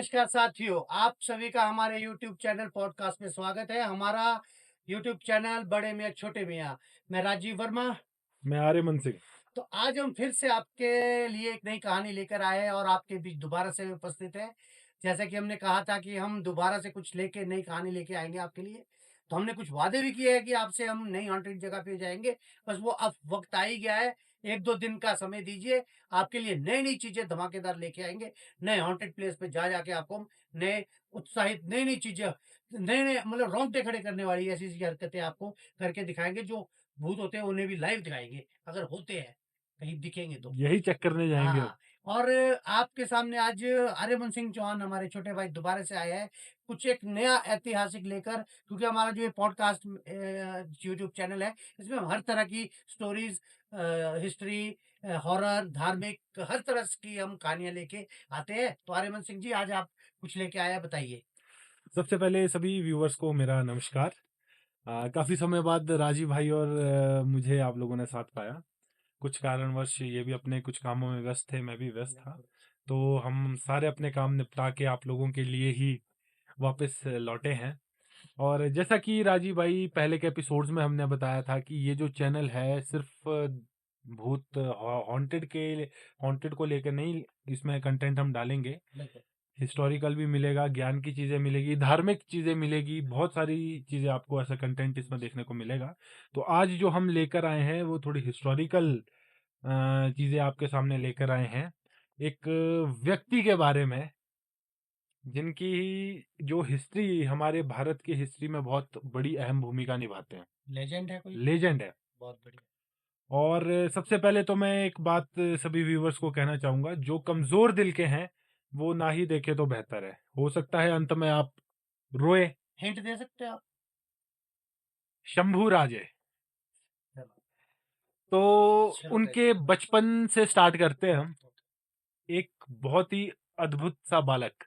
नमस्कार साथियों, आप सभी का हमारे YouTube चैनल पॉडकास्ट में स्वागत है। हमारा YouTube चैनल बड़े मियाँ छोटे मियाँ। मैं राजीव वर्मा। मैं आर्यमन सिंह। तो आज हम फिर से आपके लिए एक नई कहानी लेकर आए हैं और आपके बीच दोबारा से उपस्थित है। जैसा कि हमने कहा था कि हम दोबारा से कुछ लेके नई कहानी लेके आएंगे आपके लिए। तो हमने कुछ वादे भी किए हैं कि आपसे हम नई हॉन्टेड जगह पे जाएंगे। बस वो अब वक्त आ ही गया है। 1-2 दिन का समय दीजिए, आपके लिए नई-नई चीज़ें धमाकेदार लेके आएँगे। नए हॉन्टेड प्लेस पे जा जाके आपको हम नए उत्साहित नई-नई चीज़ें, नए-नए मतलब रोंगटे खड़े करने वाली ऐसी-ऐसी हरकतें आपको करके दिखाएँगे, जो भूत होते हैं उन्हें भी लाइव दिखाएँगे, अगर होते हैं, कहीं दिखेंगे तो। यही चेक करने जाएंगे अब। हाँ, और आपके सामने आज आर्यमन सिंह चौहान हमारे छोटे भाई दोबारा से आए हैं, कुछ एक नया ऐतिहासिक लेकर, क्योंकि हमारा जो ये पॉडकास्ट यूट्यूब चैनल है, इसमें हम हर तरह की स्टोरीज़, हिस्ट्री, हॉरर, धार्मिक, हर तरह की हम कहानियाँ लेके आते हैं। तो आर्यमन सिंह जी, आज आप कुछ लेके आए हैं, बताइए? सबसे पहले सभी व्यूवर्स को मेरा नमस्कार। काफी समय बाद राजीव भाई और मुझे आप लोगों ने साथ पाया। कुछ कारणवश ये भी अपने कुछ कामों में व्यस्त थे, मैं भी व्यस्त था। तो हम सारे अपने काम निपटा के आप लोगों के लिए ही वापस लौटे हैं। और जैसा कि राजीव भाई पहले के एपिसोड्स में हमने बताया था कि ये जो चैनल है सिर्फ भूत हॉन्टेड को लेकर नहीं, इसमें कंटेंट हम डालेंगे। बिल्कुल। हिस्टोरिकल भी मिलेगा, ज्ञान की चीज़ें मिलेगी, धार्मिक चीज़ें मिलेगी, बहुत सारी चीज़ें आपको ऐसा कंटेंट इसमें देखने को मिलेगा। तो आज जो हम लेकर आए हैं वो थोड़ी हिस्टोरिकल चीज़ें आपके सामने लेकर आए हैं। एक व्यक्ति के बारे में जिनकी जो हिस्ट्री हमारे भारत की हिस्ट्री में बहुत बड़ी अहम भूमिका निभाते हैं। लेजेंड है कोई? लेजेंड है। बहुत बढ़िया। और सबसे पहले तो मैं एक बात सभी व्यूवर्स को कहना चाहूंगा, जो कमजोर दिल के हैं वो ना ही देखे तो बेहतर है। हो सकता है अंत में आप रोए। हिंट दे सकते हो आप? शंभू राजे। चलो, तो शुरू उनके करिए। बचपन से स्टार्ट करते हैं हम। एक बहुत ही अद्भुत सा बालक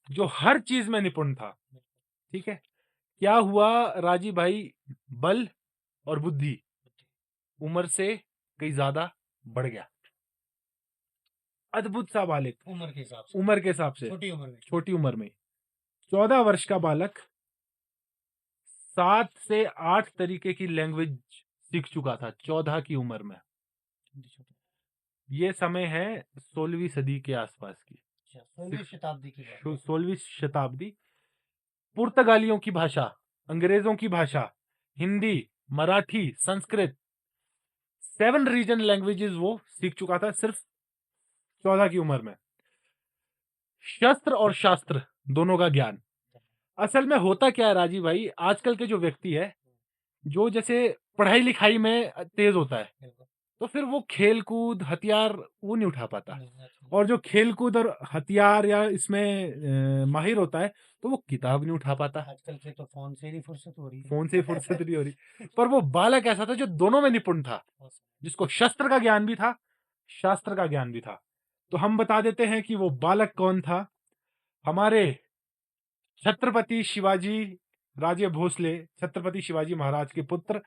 जो हर चीज में निपुण था। ठीक है। क्या हुआ राजी भाई, बल और बुद्धि उम्र से कई ज्यादा बढ़ गया। अद्भुत सा बालक उम्र के हिसाब से, उम्र के हिसाब से, छोटी उम्र में। छोटी उम्र में 14 वर्ष का बालक 7 से 8 तरीके की लैंग्वेज सीख चुका था 14 की उम्र में। छोटी-छोटी। ये समय है 16वीं सदी के आसपास की। अच्छा, 16वीं शताब्दी की बात है। 16वीं शताब्दी। पुर्तगालियों की भाषा, अंग्रेजों की भाषा, हिंदी, मराठी, संस्कृत, 7 रीजन लैंग्वेजेस वो सीख चुका था सिर्फ 14 की उम्र में। शस्त्र और शास्त्र दोनों का ज्ञान। असल में होता क्या है राजीव भाई, आजकल के जो व्यक्ति है, जो जैसे पढ़ाई लिखाई में तेज होता है, बिल्कुल। तो फिर वो खेल कूद हथियार वो नहीं उठा पाता। नहीं, अच्छा। और जो खेल कूद और हथियार या इसमें माहिर होता है, तो वो किताब नहीं उठा पाता। आजकल के तो फ़ोन से ही फुर्सत हो रही है। फोन से फुर्सत नहीं हो रही। पर वो बालक ऐसा था जो दोनों में निपुण था, जिसको शस्त्र का ज्ञान भी था, शास्त्र का ज्ञान भी था। तो हम बता देते हैं कि वो बालक कौन था। हमारे छत्रपति शिवाजी राजे भोसले, छत्रपति शिवाजी महाराज के पुत्र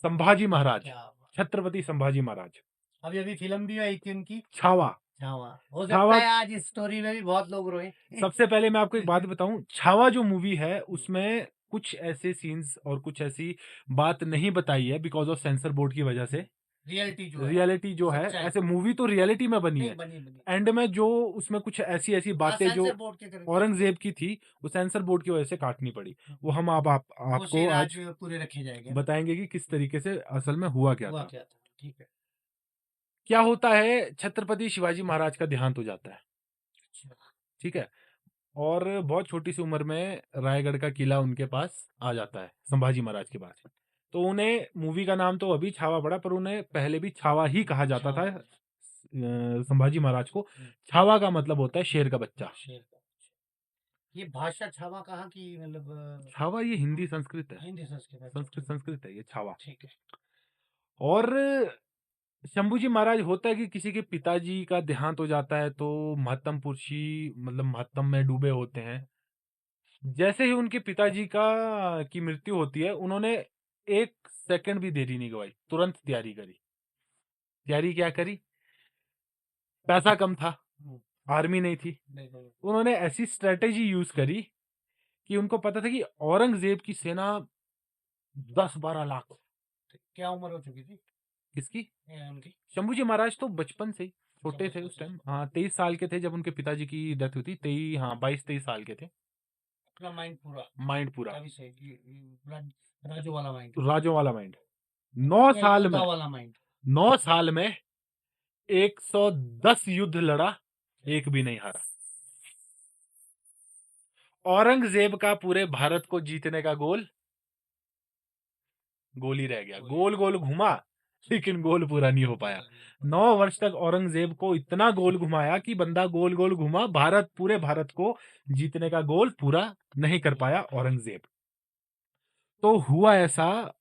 संभाजी महाराज, क्या बात! छत्रपति संभाजी महाराज। अभी-अभी फ़िल्म भी आई थी उनकी, छावा। छावा। हो सकता छावा। है आज इस स्टोरी में भी बहुत लोग रोएँ। सबसे पहले मैं आपको एक बात बताऊं, छावा जो मूवी है उसमें कुछ ऐसे सीन्स और कुछ ऐसी बात नहीं बताई है बिकॉज ऑफ सेंसर बोर्ड की वजह से। रियलिटी जो है, रियलिटी जो है, सच्चाई। ऐसे मूवी तो रियलिटी में बनी नहीं, है। बनी। एंड में जो उसमें कुछ ऐसी ऐसी हाँ, बातें जो सेंसर बोर्ड के कर दिया। औरंगजेब की थी, वो सेंसर बोर्ड की वजह से काटनी पड़ी। वो हम वो आपको सीन आज आज पूरे रखे जाएँगे ना? बताएंगे कि किस तरीके से असल में हुआ क्या हुआ था। क्या था? ठीक है। क्या होता है, छत्रपति शिवाजी महाराज का देहांत हो जाता है। अच्छा। ठीक है। और बहुत छोटी सी उम्र में रायगढ़ का किला उनके पास आ जाता है, संभाजी महाराज के पास। तो उन्हें मूवी का नाम तो अभी छावा पड़ा, पर उन्हें पहले भी छावा ही कहा जाता था। छावा। संभाजी महाराज को छावा का मतलब होता है शेर का बच्चा। शेर का। ये भाषा छावा कहाँ की, मतलब छावा ये हिंदी संस्कृत है। हिंदी संस्कृत? अच्छा, संस्कृत संस्कृत है ये छावा। ठीक है। और शंभूजी महाराज, होता है कि किसी के पिताजी का देहांत हो जाता है तो महत्तम पुरुषी मतलब महत्तम में डूबे होते हैं। जैसे ही उनके पिताजी का की मृत्यु होती है, उन्होंने 1 सेकंड भी देरी नहीं गवाई, तुरंत तैयारी करी। तैयारी क्या करी? पैसा कम था, आर्मी नहीं थी। बिल्कुल। उन्होंने ऐसी स्ट्रेटेजी यूज करी कि उनको पता था कि औरंगजेब की सेना 10-12 लाख। क्या उम्र हो चुकी थी किसकी? उनकी? शंभूजी महाराज तो बचपन से ही छोटे थे बचपन उस से टाइम। हाँ, 23 साल के थे जब उनके पिताजी की डेथ हुई थी। 23, हाँ 22-23 साल के थे। अपना माइंड पूरा माइंड पूरा तभी से राजू वाला माइंड, राजों वाला माइंड। 9 या साल योद्धा में वाला माइंड। 9 साल में 110 युद्ध लड़ा, एक भी नहीं हारा। औरंगजेब का पूरे भारत को जीतने का गोल गोल ही रह गया। गोल गोल घुमा लेकिन गोल पूरा नहीं हो पाया। 9 वर्ष तक औरंगजेब को इतना गोल घुमाया कि बंदा गोल गोल घुमा, पूरे भारत को जीतने का गोल पूरा नहीं कर पाया औरंगजेब। तो हुआ ऐसा,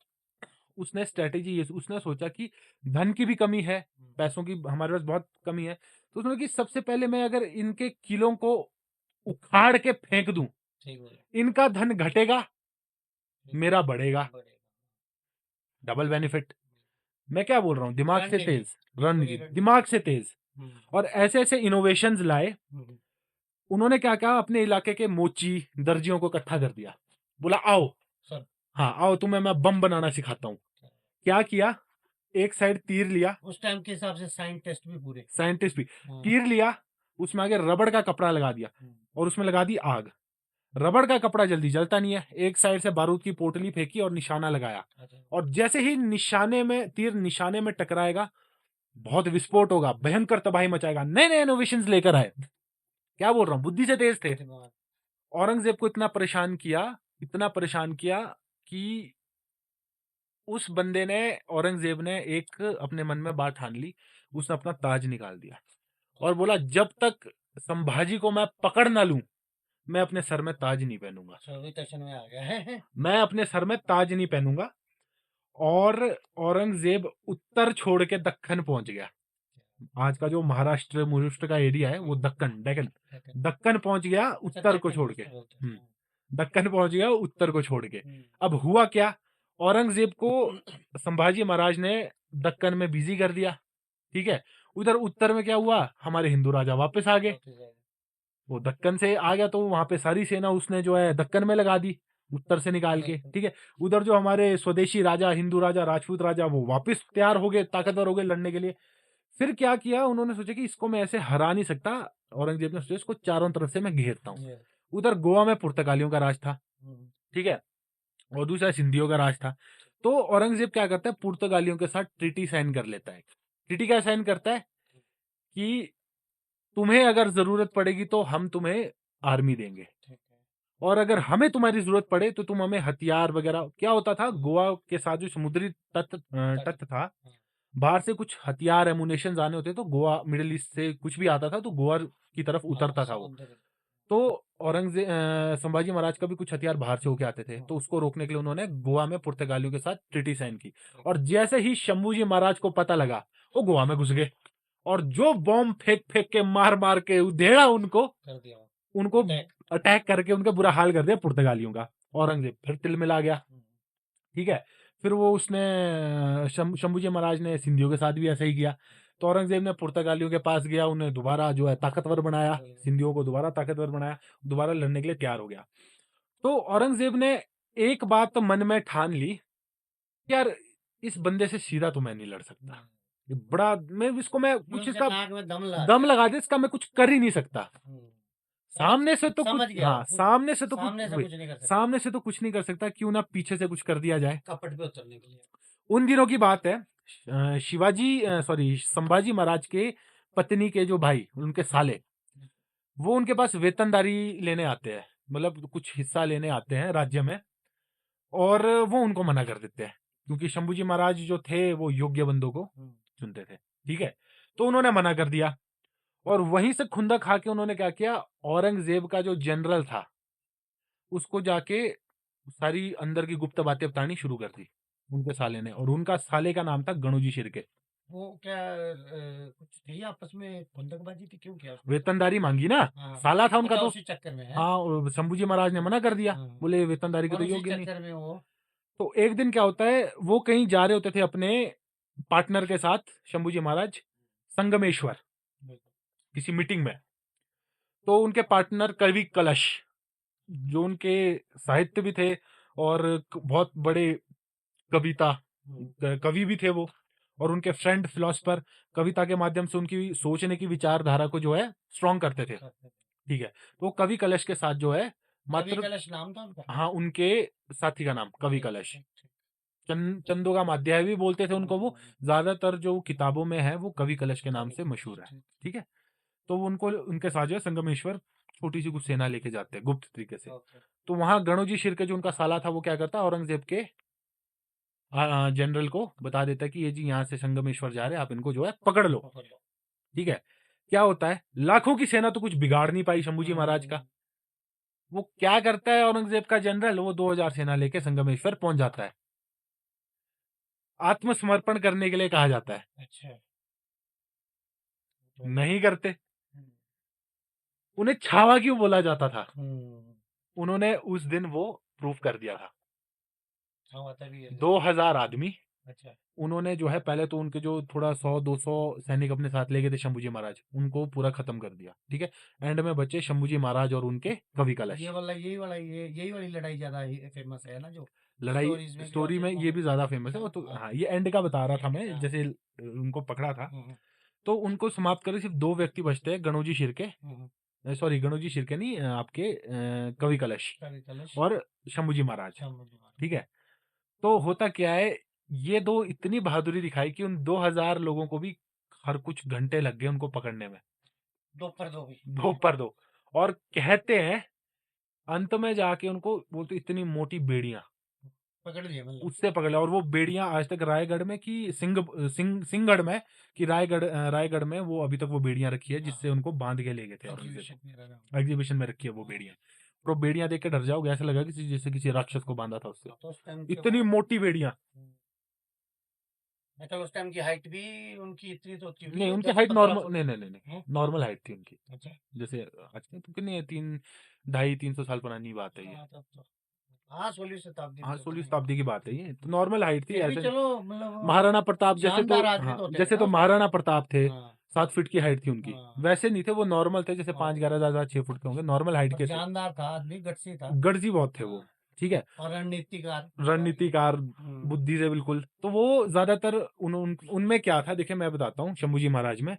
उसने स्ट्रेटेजी, उसने सोचा कि धन की भी कमी है, पैसों की हमारे पास बहुत कमी है। तो उसने कि सबसे पहले मैं अगर इनके किलों को उखाड़ के फेंक दूं, इनका धन घटेगा, मेरा बढ़ेगा, डबल बेनिफिट। मैं क्या बोल रहा हूँ, दिमाग से तेज रणनीति, दिमाग से तेज। और ऐसे ऐसे इनोवेशंस लाए। उन्होंने क्या कहा, अपने इलाके के मोची दर्जियों को इकट्ठा कर दिया, बोला आओ सर, हाँ आओ, तुम्हें मैं बम बनाना सिखाता हूँ। क्या किया, एक साइड तीर लिया, उस टाइम के हिसाब से साइंटिस्ट भी तीर लिया, उसमें आगे रबड़ का कपड़ा लगा दिया और उसमें लगा दी आग। रबड़ का कपड़ा जल्दी जलता नहीं है, एक साइड से बारूद की पोटली फेंकी और निशाना लगाया। और जैसे ही तीर निशाने में टकराएगा, बहुत विस्फोट होगा, भयंकर तबाही मचाएगा। नए नए इनोवेशंस लेकर आए। क्या बोल रहा हूँ, बुद्धि से तेज थे। औरंगजेब को इतना परेशान किया कि उस बंदे ने, औरंगजेब ने एक अपने मन में बात ठान ली। उसने अपना ताज निकाल दिया और बोला, जब तक संभाजी को मैं पकड़ ना लूं, मैं अपने सर में ताज नहीं पहनूंगा। में आ गया है। मैं अपने सर में ताज नहीं पहनूंगा। और औरंगजेब उत्तर छोड़ के दक्कन पहुंच गया। आज का जो महाराष्ट्र का एरिया है वो दक्कन पहुंच गया, उत्तर को छोड़ के। दक्कन पहुंच गया उत्तर को छोड़ के। अब हुआ क्या, औरंगजेब को संभाजी महाराज ने दक्कन में बिजी कर दिया। ठीक है, उधर उत्तर में क्या हुआ, हमारे हिंदू राजा वापस आ गए। वो दक्कन से आ गया तो वहां पे सारी सेना उसने जो है दक्कन में लगा दी, उत्तर से निकाल के। ठीक है, उधर जो हमारे स्वदेशी राजा, हिंदू राजा, राजपूत राजा, वो वापस तैयार हो गए, ताकतवर हो गए लड़ने के लिए। फिर क्या किया, उन्होंने सोचा कि इसको मैं ऐसे हरा नहीं सकता। औरंगजेब ने सोचा इसको चारों तरफ से मैं घेरता हूँ। उधर गोवा में पुर्तगालियों का राज था, ठीक है, और दूसरा सिंधियों का राज था। तो औरंगजेब क्या करता है, पुर्तगालियों के साथ ट्रीटी साइन कर लेता है। ट्रीटी क्या साइन करता है कि तुम्हें अगर जरूरत पड़ेगी तो हम तुम्हें आर्मी देंगे, और अगर हमें तुम्हारी जरूरत पड़े तो तुम हमें हथियार वगैरह। क्या होता था, गोवा के साथ जो समुद्री तट था, बाहर से कुछ हथियार एमुनेशन आने होते तो गोवा, मिडिल ईस्ट से कुछ भी आता था तो गोवा की तरफ उतरता था वो। तो औरंगजेब, संभाजी महाराज का भी कुछ हथियार बाहर से होके आते थे, तो उसको रोकने के लिए उन्होंने गोवा में पुर्तगालियों के साथ ट्रीटी साइन की। और जैसे ही शंभूजी महाराज को पता लगा, वो गोवा में घुस गए और जो बॉम्ब फेंक फेंक के, मार मार के उधेड़ा उनको अटैक करके उनका बुरा हाल कर दिया पुर्तगालियों का। औरंगजेब फिर तिलमिला गया। ठीक है, फिर वो उसने शंभूजी महाराज ने सिंधियों के साथ भी ऐसा ही किया। तो औरंगजेब ने पुर्तगालियों के पास गया, उन्हें दोबारा जो है ताकतवर बनाया, सिंधियों को दोबारा ताकतवर बनाया, दोबारा लड़ने के लिए तैयार हो गया। तो औरंगजेब ने एक बात तो मन में ठान ली, यार इस बंदे से सीधा तो मैं नहीं लड़ सकता, ये बड़ा, मैं इसको, मैं कुछ इसका दम लगा दे, इसका मैं कुछ कर ही नहीं सकता। सामने से तो कुछ, हाँ सामने से तो कुछ नहीं कर सकता, क्यों ना पीछे से कुछ कर दिया जाए। कपट पे उतरने के लिए। उन दिनों की बात है, संभाजी महाराज के पत्नी के जो भाई, उनके साले, वो उनके पास वेतनदारी लेने आते हैं, मतलब कुछ हिस्सा लेने आते हैं राज्य में, और वो उनको मना कर देते हैं, क्योंकि शंभूजी महाराज जो थे वो योग्य बंदों को चुनते थे। ठीक है, तो उन्होंने मना कर दिया, और वहीं से खुंदा खा के उन्होंने क्या किया, औरंगजेब का जो जनरल था उसको जाके सारी अंदर की गुप्त बातें बतानी शुरू कर दी उनके साले ने। और उनका साले का नाम था गणोजी शिर्के। वो क्या कुछ थी आपस में बंदूकबाजी थी, क्यों किया उसने? वेतनदारी मांगी ना, साला था उनका, अच्छा, तो उसी चक्कर में है। हाँ, और शंभूजी महाराज ने मना कर दिया, बोले वेतनदारी के और तो उसी योग्य नहीं। चक्कर में वो तो एक दिन क्या होता है, वो कहीं जा रहे होते थे अपने पार्टनर के साथ, शंभूजी महाराज, संगमेश्वर। किसी मीटिंग में, तो उनके पार्टनर कवि कलश, जो उनके साहित्य भी थे और बहुत बड़े कविता कवि भी थे वो, और उनके फ्रेंड फिलोसफर कविता के माध्यम से उनकी सोचने की विचारधारा को जो है स्ट्रॉन्ग करते थे। ठीक है, तो कवि कलश के साथ जो है कवि मात्र, कलश नाम था उनका? हाँ, उनके साथी का नाम कवि कलश, ठीक, ठीक। चंदोगा माध्याय भी बोलते थे उनको वो, ज्यादातर जो किताबों में है वो कवि कलश के नाम कवि से कलश, मशहूर है। ठीक। ठीक है, तो वो उनको उनके साथ जो है संगमेश्वर छोटी सी कुछ सेना लेके जाते हैं गुप्त तरीके से। ओके। तो वहां गणोजी शिर्के जो उनका साला था वो क्या करता है, औरंगजेब के जनरल को बता देता है कि ये जी यहाँ से संगमेश्वर जा रहे हैं, आप इनको जो है पकड़ लो। पकड़ लो। ठीक है, क्या होता है, लाखों की सेना तो कुछ बिगाड़ नहीं पाई शंभूजी महाराज का। वो क्या करता है औरंगजेब का जनरल, वो 2000 सेना लेके संगमेश्वर पहुंच जाता है, आत्मसमर्पण करने के लिए कहा जाता है, अच्छा। नहीं करते। हम्म, उन्हें छावा क्यों बोला जाता था, हम्म, उन्होंने उस दिन वो प्रूफ कर दिया था। हाँ, तभी है। 2000 आदमी, अच्छा। उन्होंने जो है पहले तो उनके जो थोड़ा 100-200 सैनिक अपने साथ ले गए थे शंभूजी महाराज, उनको पूरा खत्म कर दिया। ठीक है, एंड में बचे शंभूजी महाराज और उनके कवि कलश। यही वाली लड़ाई ज्यादा फेमस है ना, जो लड़ाई स्टोरीज में भी स्टोरी आते में हैं। ये भी ज्यादा फेमस है वो तो, हाँ, ये एंड का बता रहा था मैं, हाँ। जैसे उनको पकड़ा था। हम्म, तो उनको समाप्त करके सिर्फ दो व्यक्ति बचते हैं, गणोजी शिर्के, हम्म, सॉरी गणोजी शिर्के नहीं, आपके कवि कलश कवि कलश, और शंभूजी महाराज। शंभू महाराज। ठीक है, तो होता क्या है, ये दो इतनी बहादुरी दिखाई कि उन 2000 लोगों को भी हर कुछ घंटे लग गए उनको पकड़ने में, दो पर दो भी दो पर दो। और कहते हैं अंत में जाके उनको बोलते इतनी मोटी बेड़ियां, पकड़ लिए, मतलब। उससे पकड़ लिया। और वो बेड़ियां आज तक रायगढ़ में कि सिंहगढ़ में कि रायगढ़ में वो अभी तक वो बेड़ियां रखी है, जिससे उनको बांध के ले गए थे औरंगजेब। एग्जीबिशन में रखी है वो बेड़ियां। तो बेड़ियां देख के डर जाओगे, ऐसा लगा कि जैसे किसी राक्षस को बांधा था उससे, तो उस टाइम इतनी मोटी बेड़ियां। अच्छा, उस टाइम की हाइट भी उनकी इतनी तो थी नहीं, नहीं, उनकी 10 हाइट 15 नॉर्मल, फुट नहीं नहीं नहीं नहीं, है। नॉर्मल हाइट थी उनकी। अच्छा। जैसे आज के तो कितने 300-250 साल पुरानी बात है ये। हाँ, तब तो, हाँ, 16वीं शताब्दी में हाँ, तो 16वीं नहीं। शताब्दी की बात है ये, तो नॉर्मल हाइट थी फिर भी ऐसे। चलो, मतलब महाराणा प्रताप जैसे तो, जानदार आदमी हाँ, तो होते थे जैसे ना तो उस टाइम। महाराणा प्रताप थे, हाँ, 7 फीट की हाइट थी उनकी, हाँ, वैसे नहीं थे वो, नॉर्मल थे, जैसे 5'11" 6 फुट के होंगे, नॉर्मल हाइट पर के थे। जानदार था आदमी, गटसी था। गढ़जी बहुत थे वो। हाँ, ठीक है, और रणनीतिकार। रणनीतिकार, बुद्धि से बिल्कुल। तो वो ज्यादातर उनमें क्या था, देखिए मैं बताता हूँ, शंभूजी महाराज में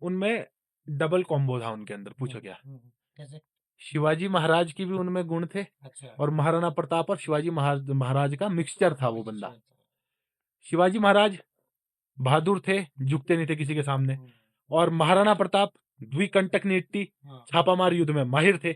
उनमें डबल कॉम्बो था उनके अंदर। पूछो क्या, कैसे? शिवाजी महाराज की भी उनमें गुण थे, अच्छा। और महाराणा प्रताप और शिवाजी महाराज का मिक्सचर था वो बंदा। अच्छा। शिवाजी महाराज बहादुर थे, झुकते नहीं थे किसी के सामने, और महाराणा प्रताप द्विकंटक नीति, हाँ, छापामार युद्ध में माहिर थे,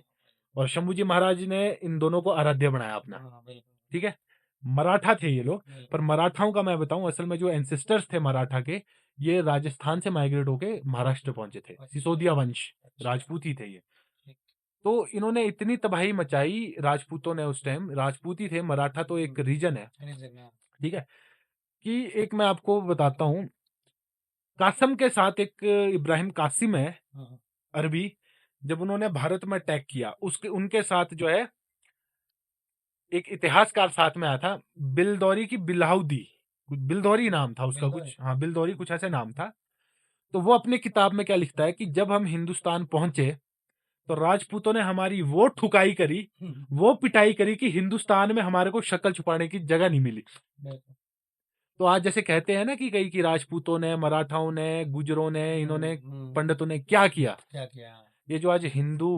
और शंभूजी महाराज ने इन दोनों को आराध्य बनाया अपना। हाँ, बिल्कुल। ठीक है, मराठा थे ये लोग, बिल्कुल। पर मराठाओं का मैं बताऊं, असल में जो एंसेस्टर्स थे मराठा के, ये राजस्थान से माइग्रेट होके महाराष्ट्र पहुंचे थे। अच्छा। सिसोदिया वंश, अच्छा। राजपूत ही थे ये। ठीक। तो इन्होंने इतनी तबाही मचाई राजपूतों ने, उस टाइम राजपूत ही थे, मराठा तो एक रीजन है। रीजन है। ठीक है, कि एक मैं आपको बताता हूं, कासम के साथ एक इब्राहिम कासिम है हाँ, अरबी, जब उन्होंने भारत में अटैक किया, उसके उनके साथ जो है एक इतिहासकार साथ में आया था, बिलदौरी की बिलाउदी, बिलदौरी नाम था उसका बिल्दौरी। कुछ, हाँ बिलदौरी कुछ ऐसे नाम था। तो वो अपनी किताब में क्या लिखता है कि जब हम हिंदुस्तान पहुंचे तो राजपूतों ने हमारी वो ठुकाई करी, वो पिटाई करी कि हिंदुस्तान में हमारे को शक्ल छुपाने की जगह नहीं मिली। बिल्कुल। तो आज जैसे कहते हैं ना कि कई कि राजपूतों ने, मराठाओं ने, गुजरों ने, इन्होंने, पंडितों ने क्या किया, क्या किया? ये जो आज हिंदू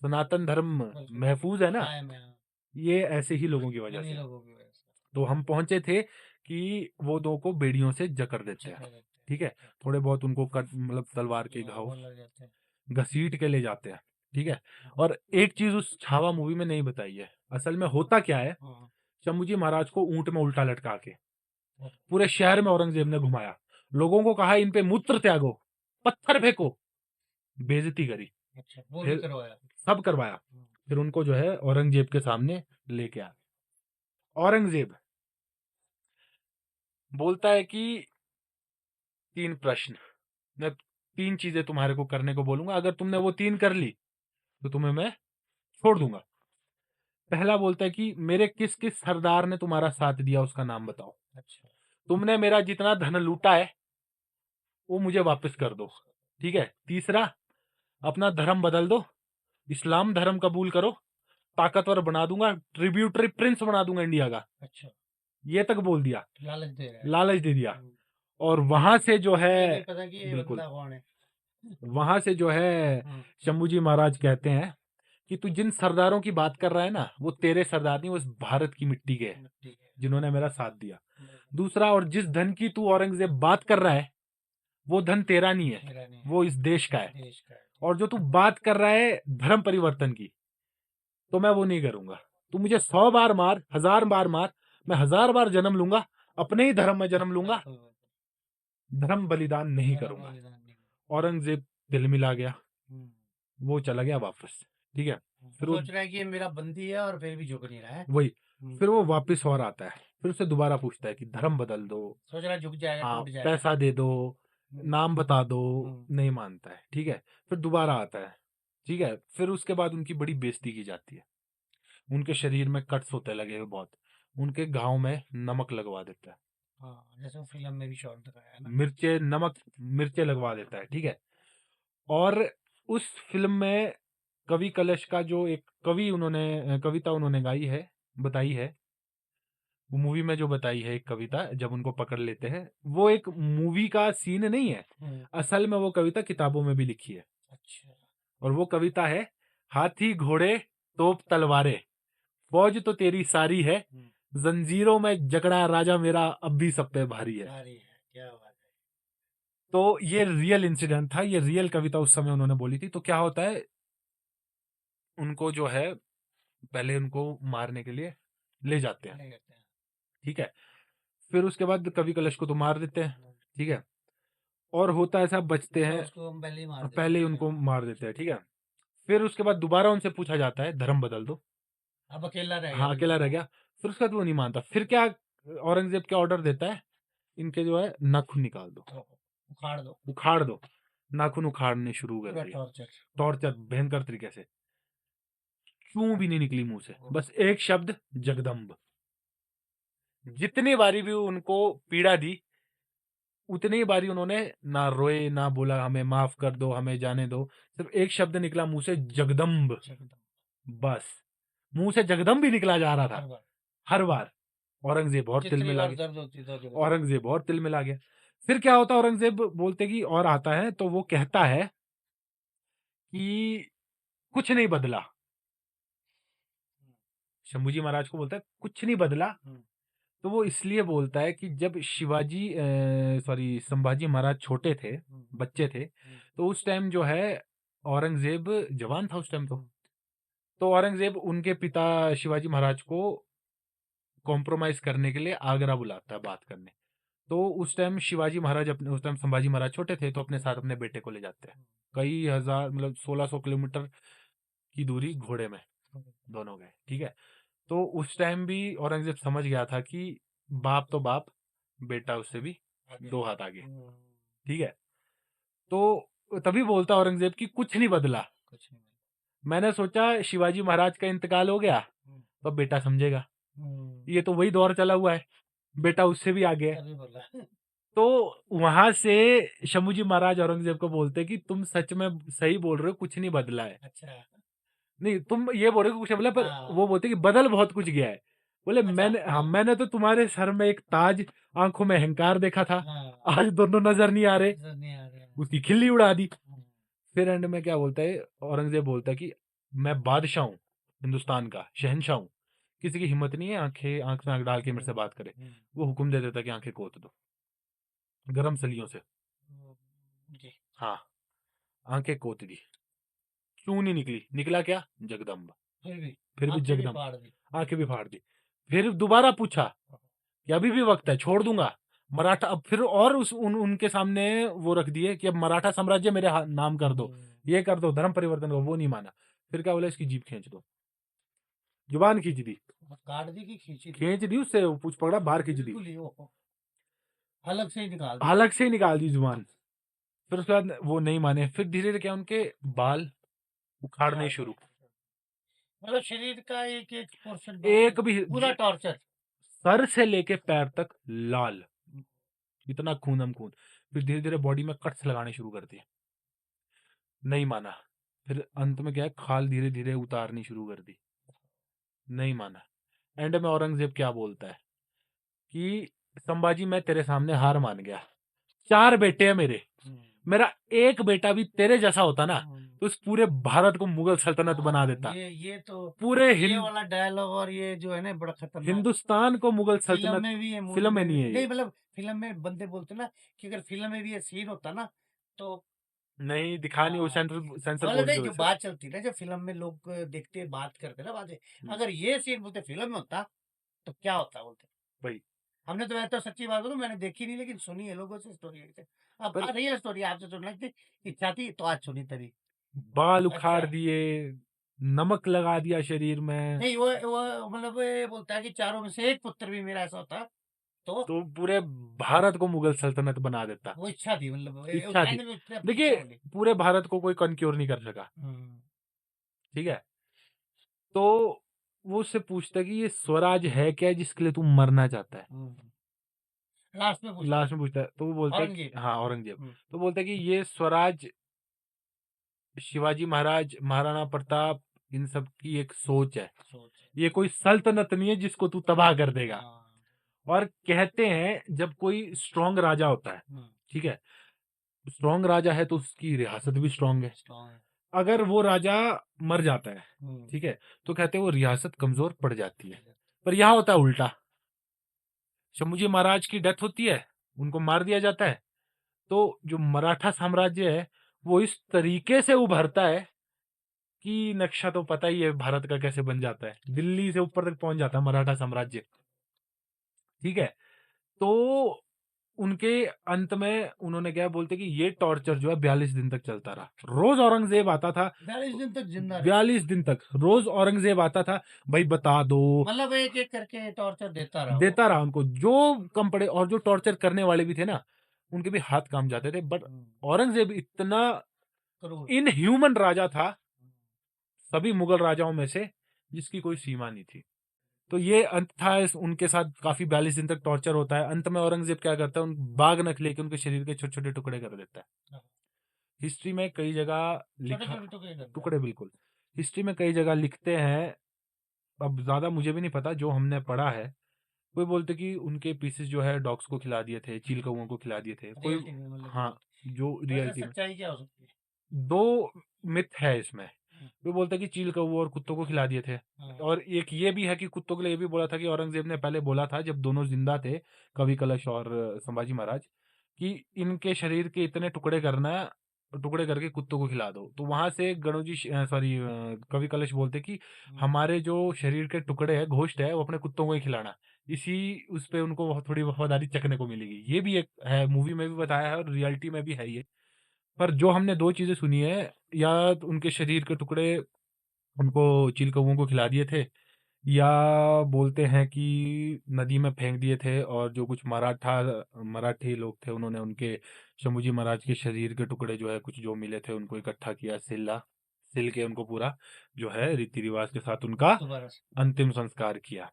सनातन धर्म बिल्कुल। महफूज है ना, कायम है, हाँ। ये ऐसे ही लोगों की वजह इन्हीं से। लोगों की वजह से। तो हम पहुंचे थे कि वो दो को बेड़ियों से जकड़ देते हैं। चक्कर देते हैं। ठीक है, थोड़े बहुत उनको कट, मतलब तलवार के हाँ, घाव वो लग जाते हैं। घसीट के ले जाते हैं। ठीक है, और एक चीज उस छावा मूवी में नहीं बताई है, असल में होता क्या है, हाँ, शंभूजी महाराज को ऊंट में उल्टा लटका के हाँ। पूरे शहर में औरंगजेब ने घुमाया, लोगों को कहा इन पे मूत्र त्यागो, पत्थर फेंको, बेइज्जती करी, अच्छा, वो भी फिर करवाया। सब करवाया, फिर उनको जो है औरंगजेब के सामने लेके आया। औरंगजेब बोलता है कि 3 प्रश्न, मैं 3 चीजें तुम्हारे को करने को बोलूंगा, अगर तुमने वो 3 कर ली तो तुम्हें मैं छोड़ दूंगा। पहला बोलता है कि मेरे किस किस सरदार ने तुम्हारा साथ दिया उसका नाम बताओ, अच्छा। तुमने मेरा जितना धन लूटा है वो मुझे वापस कर दो। ठीक है। तीसरा, अपना धर्म बदल दो, इस्लाम धर्म कबूल करो, ताकतवर बना दूंगा, ट्रिब्यूटरी प्रिंस बना दूंगा इंडिया का। अच्छा, ये तक बोल दिया, लालच दे रहा है। लालच दे दिया। और वहां से जो ये है, नहीं पता कि ये बिल्कुल, बंदा कौन है। वहां से जो है शंभू जी महाराज कहते हैं कि तू जिन सरदारों की बात कर रहा है ना, वो तेरे सरदार नहीं, वो इस भारत की मिट्टी के हैं, ठीक है। जिन्होंने मेरा साथ दिया। दूसरा, और जिस धन की तू औरंगजेब बात कर रहा है, वो धन तेरा नहीं है, मेरा नहीं है, वो इस देश का है। देश का है। और जो तू बात कर रहा है धर्म परिवर्तन की, तो मैं वो नहीं करूंगा। तू मुझे 100 बार मार, 1000 बार मार, मैं 1000 बार जन्म लूंगा, अपने ही धर्म में जन्म लूंगा, धर्म बलिदान नहीं करूंगा। बलिदान नहीं। औरंगजेब दिल मिला गया, वो चला गया वापस। ठीक है। फिर वो सोच रहा है कि ये मेरा बंदी है और फिर भी झुक नहीं रहा है। वही, फिर वो वापस और आता है, फिर उससे दोबारा पूछता है कि धर्म बदल दो, सोच रहा है झुक जाएगा, हाँ, टूट जाएगा। पैसा दे दो, नाम बता दो, हम्म। नहीं मानता है। ठीक है। फिर दोबारा आता है। ठीक है। फिर उसके बाद उनकी बड़ी बेइज्जती की जाती है, उनके शरीर में कट्स होते लगे हुए बहुत, उनके घाव में नमक लगवा देता है, हाँ, जैसे वो फिल्म में भी शॉट दिखाया है ना। मिर्चे, नमक, मिर्चे लगवा देता है। ठीक है। और उस फिल्म में कवि कलश का जो एक कवि उन्होंने कविता उन्होंने गाई है, बताई है, वो मूवी में जो बताई है एक कविता, जब उनको पकड़ लेते हैं, वो एक मूवी का सीन नहीं है, असल में वो कविता किताबों में भी लिखी है। अच्छा। और वो कविता है, हाथी घोड़े तोप तलवारें, फौज तो तेरी सारी है, जंजीरों में जकड़ा राजा मेरा अब भी सब पे भारी है। भारी है, क्या बात है। तो ये रियल इंसिडेंट था, ये रियल कविता उस समय उन्होंने बोली थी। तो क्या होता है, उनको जो है पहले उनको मारने के लिए ले जाते हैं। ले जाते हैं। ठीक है। फिर उसके बाद कवि कलश को तो मार देते हैं। ठीक है। और होता ऐसा, बचते तो हैं, उसको हम पहले ही मार देते पहले ही हैं। उनको मार देते हैं। ठीक है। फिर उसके बाद दोबारा उनसे पूछा जाता है धर्म बदल दो, अब अकेला रह गया हाँ, अकेला बंदा। रह गया। फिर उसके बाद वो नहीं मानता। फिर क्या, औरंगजेब क्या ऑर्डर देता है, इनके जो है नाखून निकाल दो, उखाड़ दो, उखाड़ दो। नाखून उखाड़ने शुरू कर पूरा दिए, टॉर्चर। टॉर्चर भयंकर तरीके से। चूं भी नहीं निकली मुंह से, बस एक शब्द, जगदम्ब। जितनी बारी भी उनको पीड़ा दी, उतनी बारी उन्होंने ना रोए, ना बोला हमें माफ कर दो, हमें जाने दो। सिर्फ एक शब्द निकला मुंह से, जगदम्ब। बस, मुंह से जगदम्ब भी निकला जा रहा था हर बार। औरंगजेब और तिल मिला गया, दर्द होती था औरंगजेब और तिल मिला गया। फिर क्या होता, औरंगजेब बोलते कि और आता है, तो वो कहता है कि कुछ नहीं बदला। शंभूजी महाराज को बोलता है कुछ नहीं बदला। तो वो इसलिए बोलता है कि जब शिवाजी, सॉरी, संभाजी महाराज छोटे थे, बच्चे थे, तो उस टाइम जो है औरंगजेब जवान था उस टाइम। तो औरंगजेब उनके पिता शिवाजी महाराज को कॉम्प्रोमाइज करने के लिए आगरा बुलाता है बात करने। तो उस टाइम शिवाजी महाराज अपने, उस टाइम संभाजी महाराज छोटे थे, तो अपने साथ अपने बेटे को ले जाते हैं। कई हजार, मतलब 1600 किलोमीटर की दूरी घोड़े में दोनों गए। ठीक है। तो उस टाइम भी औरंगजेब समझ गया था कि बाप तो बाप, बेटा उससे भी 2 हाथ आगे। ठीक है। तो तभी बोलता औरंगजेब कि कुछ नहीं बदला। मैंने सोचा शिवाजी महाराज का इंतकाल हो गया तो बेटा समझेगा, ये तो वही दौर चला हुआ है, बेटा उससे भी आगे है। तो वहां से शंभूजी महाराज औरंगजेब को बोलते कि तुम सच में सही बोल रहे हो, कुछ नहीं बदला है। अच्छा। नहीं, तुम ये बोल रहे हो कुछ नहीं बदला, पर वो बोलते कि बदल बहुत कुछ गया है। बोले अच्छा, मैंने तो तुम्हारे सर में एक ताज, आंखों में अहंकार देखा था, आज दोनों नजर नहीं आ रहे। उसकी खिल्ली उड़ा दी। फिर एंड में क्या बोलता है, औरंगजेब बोलता है कि मैं बादशाह हूँ, हिंदुस्तान का शहंशाह हूँ, किसी की हिम्मत नहीं है आंख में आंख डाल के मेरे से बात करे। वो हुक्म दे देता कि आंखें कोत दो गरम सलियों से। हाँ, आंखें कोत दी, क्यों नहीं निकली, निकला क्या, जगदम्ब। फिर भी जगदम्ब, आंखें भी फाड़ दी। फिर दोबारा पूछा कि अभी भी वक्त है, छोड़ दूंगा मराठा। अब फिर और उनके सामने वो रख दिए कि अब मराठा साम्राज्य मेरे नाम कर दो, ये कर दो, धर्म परिवर्तन करो। वो नहीं माना। फिर क्या बोला, इसकी जीभ खींच दो, जुबान खींच दी, काट दी कि खींच दी, उससे पूछ पकड़ा, बाहर खींच दी, अलग से ही निकाल दी, अलग से ही निकाल दी जुबान। फिर उसके बाद वो नहीं माने। फिर धीरे धीरे क्या, उनके बाल उखाड़ने शुरू, मतलब शरीर का एक एक पोर्शन, एक भी पूरा टॉर्चर, सर से लेके पैर तक लाल, इतना खून हम खून। फिर धीरे धीरे बॉडी में कट्स लगाने शुरू कर दिए। नहीं माना। फिर अंत में क्या है, खाल धीरे धीरे उतारनी शुरू कर दी, नहीं माना। एंड में औरंगजेब क्या बोलता है कि संभाजी मैं तेरे सामने हार मान गया, 4 बेटे हैं मेरे, मेरा एक बेटा भी तेरे जैसा होता ना तो इस पूरे भारत को मुगल सल्तनत बना देता, ये तो पूरे ये वाला डायलॉग और ये जो है ना बड़ा खतरनाक। हिंदुस्तान को मुगल फिल्म सल्तनत। में भी है, मूवी फिल्म में में भी नहीं है नहीं, ये, मतलब फिल्म में बंदे बोलते ना कि अगर फिल्म में भी ये सीन होता ना तो नहीं दिखा नहीं, वो हाँ, सेंसर सेंसर मतलब बोर्ड की नहीं, वजह जो से। बात चलती ना, जब फिल्म में लोग देखते बात करते ना बातें, अगर ये सीन बोलते फिल्म में होता तो क्या होता बोलते। भाई हमने तो, मैं तो सच्ची बात बोलूं, मैंने देखी नहीं, लेकिन सुनी है लोगों से स्टोरी से। अब पर रियल स्टोरी आपसे सुनने की इच्छा थी तो आज सुनी तभी। बाल अच्छा उखाड़ है। दिए, नमक लगा दिया शरीर में, नहीं, वो मतलब ये बोलता है कि चारों में से एक पुत्र भी मेरा ऐसा होता तो तो पूरे भारत को मुगल सल्तनत बना देता। वो इच्छा थी, मतलब इच्छा थी। एंड में उसने अपनी इच्छा देखिए, बोली। पूरे भारत को कोई कनक्योर नहीं कर सका, हम्म, ठीक है। तो वो उससे पूछता है कि ये स्वराज है क्या जिसके लिए तू मरना चाहता है। लास्ट में पूछता है लास्ट में पूछता है तो वो बोलता है कि औरंगजेब। हाँ, औरंगजेब। हम्म, तो बोलता है कि ये स्वराज शिवाजी महाराज, महाराणा प्रताप, इन सब की एक सोच है, सोच। ये कोई सल्तनत नहीं है जिसको तू तबाह कर देगा। हाँ। और कहते हैं जब कोई स्ट्रांग राजा होता है, ठीक है, स्ट्रांग राजा है तो उसकी रियासत भी स्ट्रांग है। स्ट्रॉन्ग है। अगर वो राजा मर जाता है, हम्म, ठीक है, तो कहते हैं वो रियासत कमजोर पड़ जाती है। पर यहाँ होता है उल्टा, शंभूजी महाराज की डेथ होती है, उनको मार दिया जाता है, तो जो मराठा साम्राज्य है वो इस तरीके से उभरता है कि नक्शा तो पता ही है भारत का कैसे बन जाता है, दिल्ली से ऊपर तक पहुंच जाता है मराठा साम्राज्य, ठीक है। तो उनके अंत में उन्होंने क्या बोलते कि ये टॉर्चर जो है 42 दिन तक चलता रहा, रोज औरंगजेब आता था। 42 दिन तक जिंदा रहे। 42 दिन तक रोज औरंगजेब आता था, भाई बता दो, मतलब एक एक करके टॉर्चर देता रहा वो। देता रहा उनको जो कम पड़े, और जो टॉर्चर करने वाले भी थे ना उनके भी हाथ काम जाते थे। बट औरंगजेब इतना क्रूर। इनह्यूमन राजा था सभी मुगल राजाओं में से जिसकी कोई सीमा नहीं थी। तो ये अंत था उनके साथ, काफी 42 दिन तक टॉर्चर होता है। अंत में औरंगजेब क्या करता है, उन बाग नख लेके उनके शरीर के छोटे छोटे टुकड़े कर देता है। हिस्ट्री में कई जगह छोटे लिखा, छोटे टुकड़े करता है। टुकड़े बिल्कुल, हिस्ट्री में कई जगह लिखते हैं, अब ज्यादा मुझे भी नहीं पता, जो हमने पढ़ा है, कोई बोलते कि उनके पीसेस जो है डॉग्स को खिला दिए थे, चील कौओं को खिला दिए थे कोई। रियलिटी में मतलब हाँ, जो वैसे रियलिटी में सच्चाई क्या हो सकती है। दो मिथ है इसमें। कोई बोलता है कि चील कौओं और कुत्तों को खिला दिए थे, हाँ। और एक ये भी है कि कुत्तों के लिए ये भी बोला था कि औरंगजेब ने पहले बोला था जब दोनों जिंदा थे, कवि कलश और संभाजी महाराज, कि इनके शरीर के इतने टुकड़े करना, टुकड़े करके कुत्तों को खिला दो। तो वहां से गणोजी, सॉरी, कवि कलश बोलते कि हमारे जो शरीर के टुकड़े है, घोष्ट है, वो अपने कुत्तों को ही खिलाना, इसी उस पे उनको थोड़ी वफादारी चखने को मिलेगी। ये भी एक है, मूवी में भी बताया है और रियलिटी में भी है ये। पर जो हमने दो चीजें सुनी है, या तो उनके शरीर के टुकड़े उनको चील कौओं को खिला दिए थे, या बोलते हैं कि नदी में फेंक दिए थे, और जो कुछ मराठी लोग थे उन्होंने उनके शंभूजी महाराज के शरीर के टुकड़े जो है कुछ जो मिले थे उनको इकट्ठा किया, सिल के उनको पूरा जो है रीति रिवाज के साथ उनका दोबारा से। अंतिम संस्कार किया।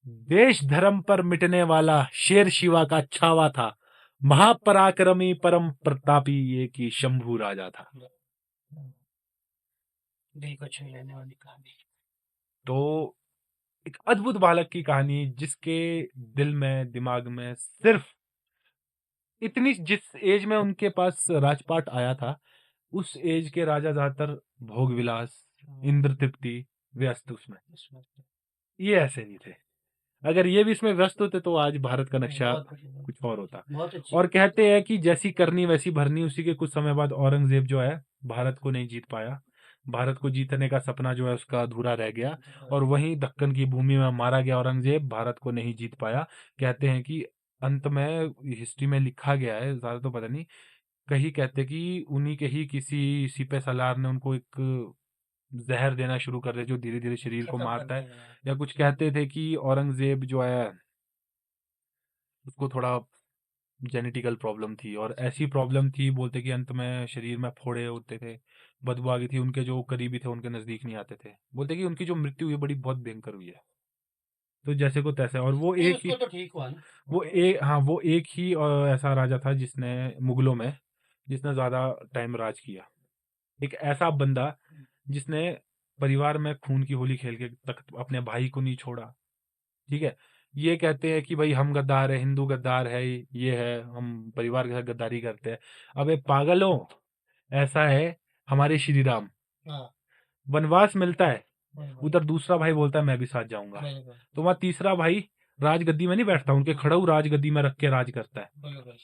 देश धर्म पर मिटने वाला शेर शिवा का छावा था, महापराक्रमी परम प्रतापी ये की शंभू राजा था। दिल को छू लेने वाली कहानी। तो एक अद्भुत बालक की कहानी जिसके दिल में, दिमाग में सिर्फ इतनी, जिस एज में उनके पास राजपाट आया था, उस एज के राजा ज्यादातर भोग विलास, इंद्र तृप्ति, व्यस्त उसमें, ये ऐसे नहीं थे। अगर ये भी इसमें व्यस्त होते तो आज भारत का नक्शा बहुत बढ़िया, कुछ और होता। बहुत अच्छी। और कहते हैं कि जैसी करनी वैसी भरनी, उसी के कुछ समय बाद औरंगजेब जो है भारत को नहीं जीत पाया, भारत को जीतने का सपना जो है उसका अधूरा रह गया, और वहीं दक्कन की भूमि में मारा गया औरंगजेब, भारत को नहीं जीत पाया। कहते हैं कि अंत में हिस्ट्री में लिखा गया है, ज्यादा तो पता नहीं, कहीं कहते कि उन्हीं के ही किसी सिपह सलार ने उनको एक जहर देना शुरू कर दिया जो धीरे धीरे शरीर को खत्म कर मारता है। दिया। या कुछ कहते थे कि औरंगजेब जो है उसको थोड़ा जेनेटिकल प्रॉब्लम थी, और ऐसी प्रॉब्लम थी बोलते कि अंत में शरीर में फोड़े होते थे, बदबू आ गई थी, उनके जो करीबी थे उनके नजदीक नहीं आते थे। बोलते कि उनकी जो मृत्यु हुई बड़ी बहुत भयंकर हुई है। तो जैसे को तैसे, और वो नहीं, एक ही, उसको तो ठीक हुआ ना। वो एक, हाँ, वो एक ही ऐसा राजा था जिसने मुगलों में, जिसने ज्यादा टाइम राज किया, एक ऐसा बंदा जिसने परिवार में खून की होली खेल के तक अपने भाई को नहीं छोड़ा। ठीक है, ये कहते हैं कि भाई हम गद्दार है, हिंदू गद्दार है, ये है, हम परिवार के साथ गद्दारी करते हैं। अबे पागलों, ऐसा है हमारे श्री राम, हाँ, वनवास मिलता है, बिल्कुल, उधर दूसरा भाई बोलता है मैं भी साथ जाऊंगा, बिल्कुल, तो वहां तीसरा भाई राजगद्दी में नहीं बैठता, उनके खड़ाऊ राजगद्दी में रख के राज करता है। बिल्कुल।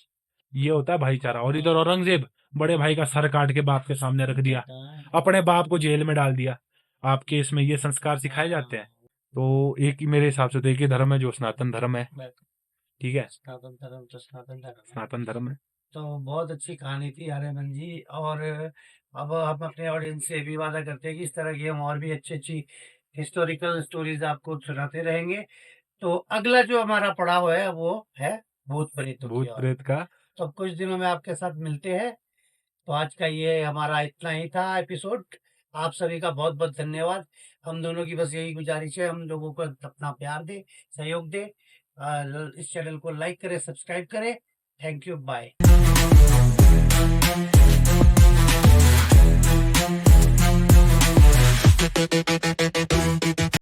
ये होता है भाईचारा। और इधर औरंगजेब बड़े भाई का सर काट के बाप के सामने रख दिया, हाँ, अपने बाप को जेल में डाल दिया। आपके इसमें ये संस्कार सिखाए जाते हैं? तो एक ही, मेरे हिसाब से तो एक ही धर्म है जो सनातन धर्म है। बिल्कुल। ठीक है, सनातन धर्म तो सनातन धर्म है। सनातन धर्म है। तो बहुत अच्छी कहानी थी आर्यमन जी। और अब हम अपने ऑडियंस से भी वादा करते हैं कि इस तरह की हम और भी अच्छी हिस्टोरिकल स्टोरीज आपको सुनाते रहेंगे। तो अगला जो हमारा पड़ाव है वो है भूत प्रेतों की भूत ओर। प्रेत का तो अब कुछ दिनों में आपके साथ मिलते हैं। तो आज का ये हमारा इतना ही था एपिसोड। आप सभी का बहुत बहुत धन्यवाद। हम दोनों की बस यही गुजारिश है, हम लोगों को अपना प्यार दे, सहयोग दे। इस चैनल को लाइक करें, सब्सक्राइब करें। Thank you, bye.